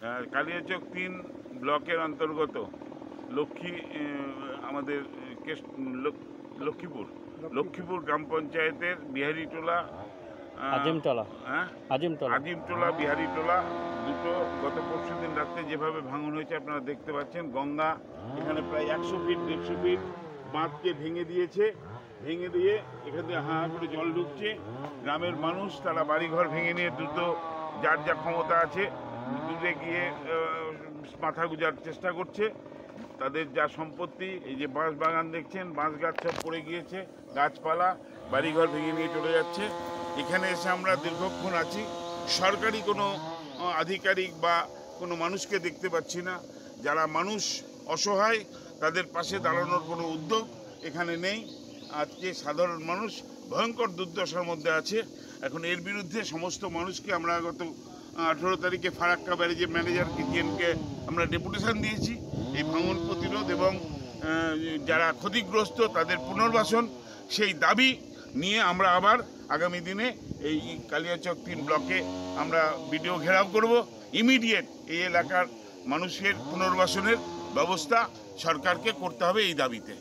কালিয়াচক 3 ব্লকের অন্তর্গত আমাদের লক্ষ্মীপুর গ্রাম পঞ্চায়েতের বিহারিটোলা আজিমটোলা বিহারিটোলা দুটো গত পরশু দিন রাত্রে যেভাবে ভাঙন হয়েছে আপনারা দেখতে পাচ্ছেন। গঙ্গা এখানে প্রায় 100 ফিট 150 ফিট বাঁধকে ভেঙে দিয়েছে। ভেঙে দিয়ে এখান থেকে হাঁ করে জল ঢুকছে। গ্রামের মানুষ তারা বাড়িঘর ভেঙে নিয়ে দ্রুত যার যা ক্ষমতা আছে দূরে গিয়ে মাথা গুঁজার চেষ্টা করছে। তাদের যা সম্পত্তি, এই যে বাঁশ বাগান দেখছেন, বাঁশ গাছ সব পড়ে গিয়েছে, গাছপালা, বাড়িঘর ভেঙে নিয়ে চলে যাচ্ছে। এখানে এসে আমরা দীর্ঘক্ষণ আছি, সরকারি কোনো আধিকারিক বা কোনো মানুষকে দেখতে পাচ্ছি না। যারা মানুষ অসহায় তাদের পাশে দাঁড়ানোর কোনো উদ্যোগ এখানে নেই। আজকে সাধারণ মানুষ ভয়ঙ্কর দুর্দশার মধ্যে আছে। এখন এর বিরুদ্ধে সমস্ত মানুষকে আমরা গত 18 তারিখে ফারাক্কা ব্যারেজের ম্যানেজার কিজিএনকে আমরা ডেপুটেশন দিয়েছি এই ভাঙন প্রতিরোধ এবং যারা ক্ষতিগ্রস্ত তাদের পুনর্বাসন, সেই দাবি নিয়ে আমরা আবার আগামী দিনে এই কালিয়াচক 3 ব্লকে আমরা ভিডিও ঘেরাও করব। ইমিডিয়েট এই এলাকার মানুষের পুনর্বাসনের ব্যবস্থা সরকারকে করতে হবে এই দাবিতে।